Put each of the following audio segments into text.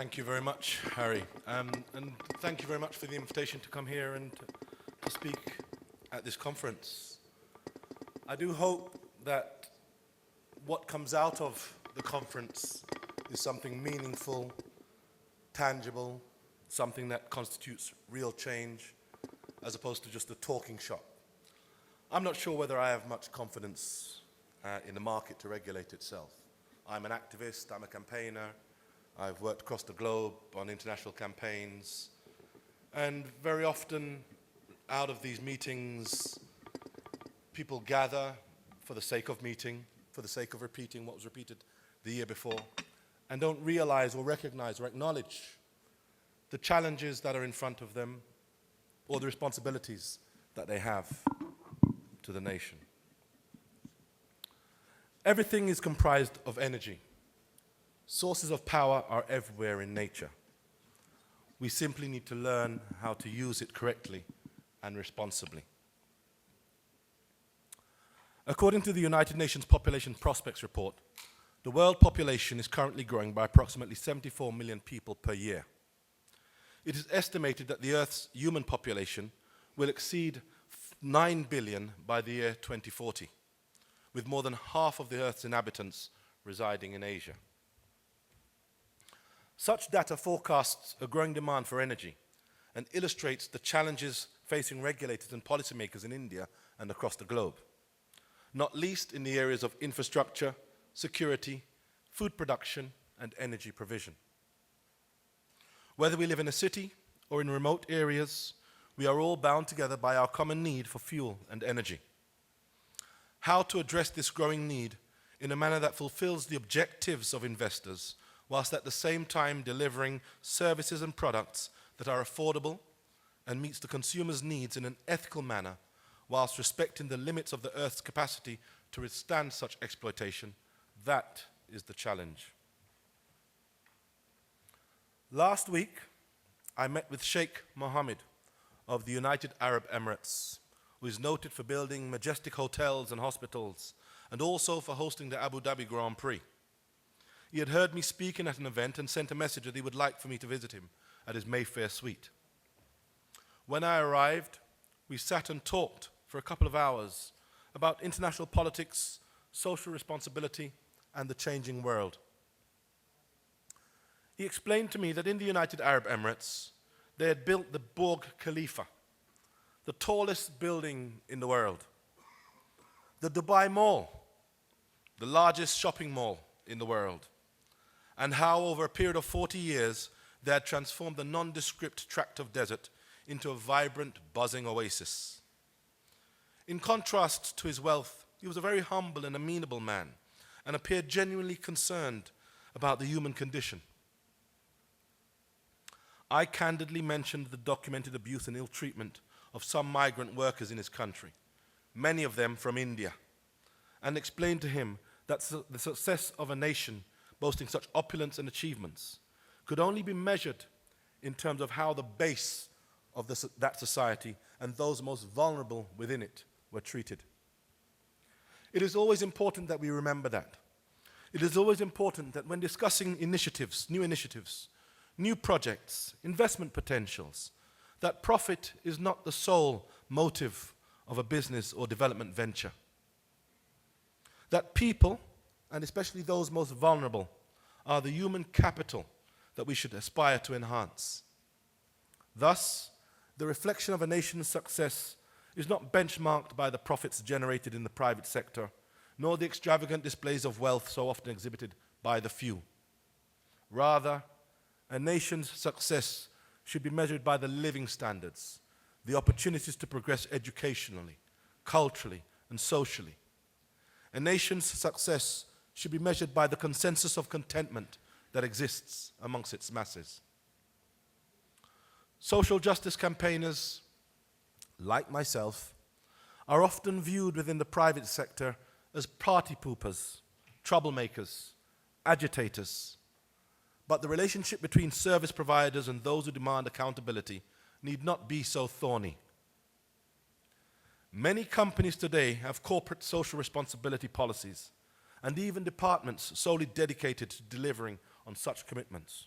Thank you very much, Harry. And thank you very much for the invitation to come here and to speak at this conference. I do hope that what comes out of the conference is something meaningful, tangible, something that constitutes real change, as opposed to just a talking shop. I'm not sure whether I have much confidence in the market to regulate itself. I'm an activist, I'm a campaigner, I've worked across the globe on international campaigns, and very often out of these meetings, people gather for the sake of meeting, for the sake of repeating what was repeated the year before, and don't realize or recognize or acknowledge the challenges that are in front of them or the responsibilities that they have to the nation. Everything is comprised of energy. Sources of power are everywhere in nature. We simply need to learn how to use it correctly and responsibly. According to the United Nations Population Prospects Report, the world population is currently growing by approximately 74 million people per year. It is estimated that the Earth's human population will exceed 9 billion by the year 2040, with more than half of the Earth's inhabitants residing in Asia. Such data forecasts a growing demand for energy and illustrates the challenges facing regulators and policymakers in India and across the globe, not least in the areas of infrastructure, security, food production, and energy provision. Whether we live in a city or in remote areas, we are all bound together by our common need for fuel and energy. How to address this growing need in a manner that fulfills the objectives of investors, whilst at the same time delivering services and products that are affordable and meets the consumer's needs in an ethical manner, whilst respecting the limits of the Earth's capacity to withstand such exploitation, that is the challenge. Last week, I met with Sheikh Mohammed of the United Arab Emirates, who is noted for building majestic hotels and hospitals, and also for hosting the Abu Dhabi Grand Prix. He had heard me speaking at an event and sent a message that he would like for me to visit him at his Mayfair suite. When I arrived, we sat and talked for a couple of hours about international politics, social responsibility, and the changing world. He explained to me that in the United Arab Emirates, they had built the Burj Khalifa, the tallest building in the world, the Dubai Mall, the largest shopping mall in the world, and how over a period of 40 years, they had transformed the nondescript tract of desert into a vibrant, buzzing oasis. In contrast to his wealth, he was a very humble and amenable man and appeared genuinely concerned about the human condition. I candidly mentioned the documented abuse and ill treatment of some migrant workers in his country, many of them from India, and explained to him that the success of a nation boasting such opulence and achievements could only be measured in terms of how the base of that society and those most vulnerable within it were treated. It is always important that we remember that. It is always important that when discussing initiatives, new projects, investment potentials, that profit is not the sole motive of a business or development venture. That people, and especially those most vulnerable, are the human capital that we should aspire to enhance. Thus, the reflection of a nation's success is not benchmarked by the profits generated in the private sector, nor the extravagant displays of wealth so often exhibited by the few. Rather, a nation's success should be measured by the living standards, the opportunities to progress educationally, culturally, and socially. A nation's success should be measured by the consensus of contentment that exists amongst its masses. Social justice campaigners, like myself, are often viewed within the private sector as party poopers, troublemakers, agitators. But the relationship between service providers and those who demand accountability need not be so thorny. Many companies today have corporate social responsibility policies and even departments solely dedicated to delivering on such commitments.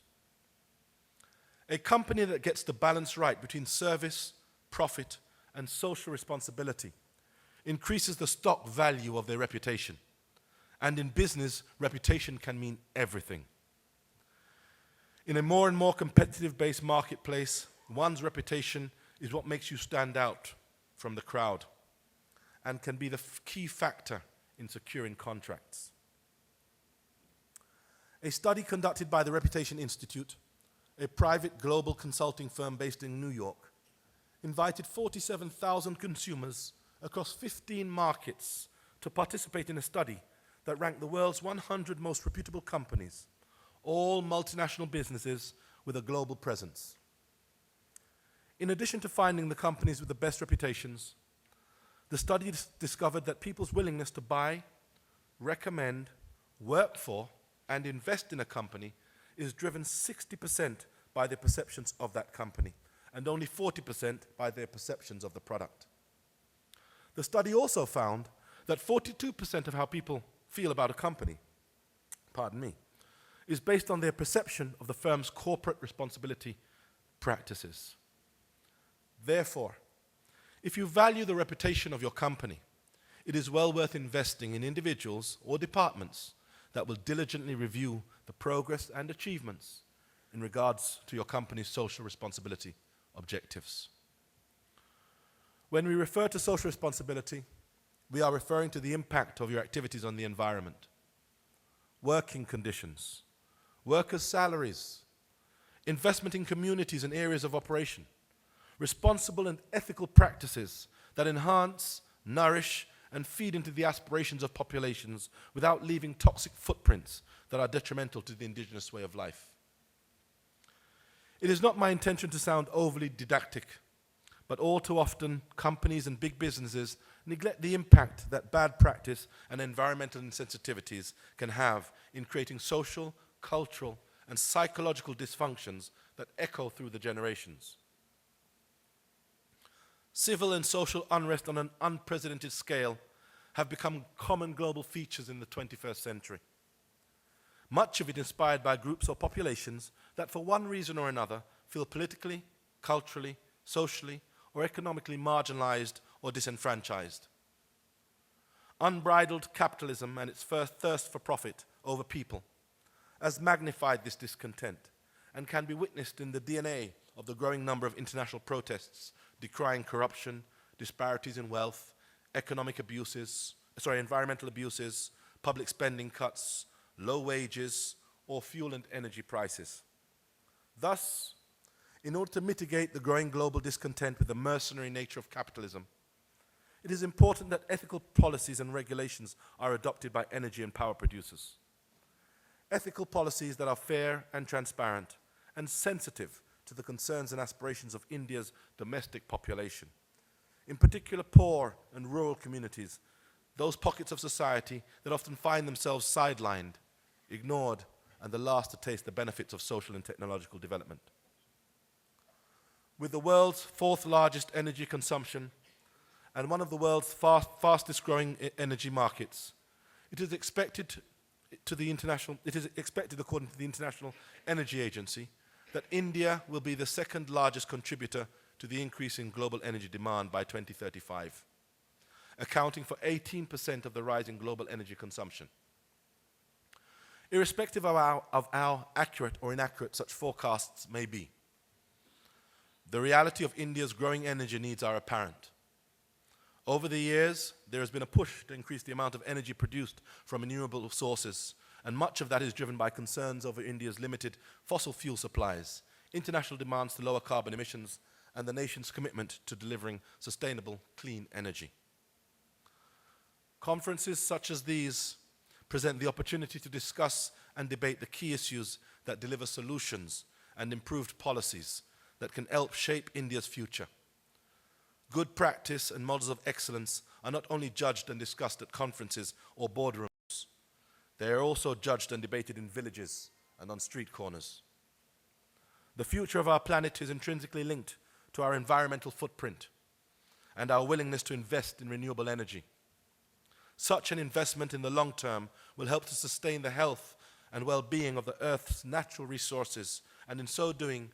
A company that gets the balance right between service, profit, and social responsibility increases the stock value of their reputation. And in business, reputation can mean everything. In a more and more competitive-based marketplace, one's reputation is what makes you stand out from the crowd and can be the key factor in securing contracts. A study conducted by the Reputation Institute, a private global consulting firm based in New York, invited 47,000 consumers across 15 markets to participate in a study that ranked the world's 100 most reputable companies, all multinational businesses with a global presence. In addition to finding the companies with the best reputations, the study discovered that people's willingness to buy, recommend, work for, and invest in a company is driven 60% by their perceptions of that company, and only 40% by their perceptions of the product. The study also found that 42% of how people feel about a company, is based on their perception of the firm's corporate responsibility practices. Therefore, if you value the reputation of your company, it is well worth investing in individuals or departments that will diligently review the progress and achievements in regards to your company's social responsibility objectives. When we refer to social responsibility, we are referring to the impact of your activities on the environment, working conditions, workers' salaries, investment in communities and areas of operation, responsible and ethical practices that enhance, nourish, and feed into the aspirations of populations without leaving toxic footprints that are detrimental to the indigenous way of life. It is not my intention to sound overly didactic, but all too often companies and big businesses neglect the impact that bad practice and environmental insensitivities can have in creating social, cultural, and psychological dysfunctions that echo through the generations. Civil and social unrest on an unprecedented scale have become common global features in the 21st century. Much of it inspired by groups or populations that for one reason or another feel politically, culturally, socially, or economically marginalized or disenfranchised. Unbridled capitalism and its thirst for profit over people has magnified this discontent and can be witnessed in the DNA of the growing number of international protests decrying corruption, disparities in wealth, environmental abuses, public spending cuts, low wages, or fuel and energy prices. Thus, in order to mitigate the growing global discontent with the mercenary nature of capitalism, it is important that ethical policies and regulations are adopted by energy and power producers. Ethical policies that are fair and transparent and sensitive to the concerns and aspirations of India's domestic population, in particular poor and rural communities, those pockets of society that often find themselves sidelined, ignored, and the last to taste the benefits of social and technological development. With the world's fourth largest energy consumption and one of the world's fastest growing energy markets, it is expected according to the International Energy Agency, that India will be the second largest contributor to the increase in global energy demand by 2035, accounting for 18% of the rise in global energy consumption. Irrespective of how accurate or inaccurate such forecasts may be, the reality of India's growing energy needs are apparent. Over the years, there has been a push to increase the amount of energy produced from renewable sources, and much of that is driven by concerns over India's limited fossil fuel supplies, international demands to lower carbon emissions, and the nation's commitment to delivering sustainable, clean energy. Conferences such as these present the opportunity to discuss and debate the key issues that deliver solutions and improved policies that can help shape India's future. Good practice and models of excellence are not only judged and discussed at conferences or boardrooms, they are also judged and debated in villages and on street corners. The future of our planet is intrinsically linked to our environmental footprint and our willingness to invest in renewable energy. Such an investment in the long term will help to sustain the health and well-being of the Earth's natural resources, and in so doing,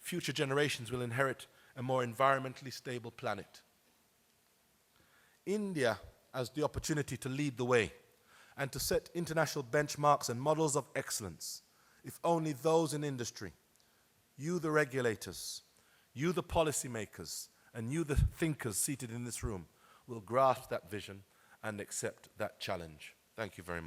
future generations will inherit a more environmentally stable planet. India has the opportunity to lead the way and to set international benchmarks and models of excellence, if only those in industry, you the regulators, you the policymakers, and you the thinkers seated in this room will grasp that vision and accept that challenge. Thank you very much.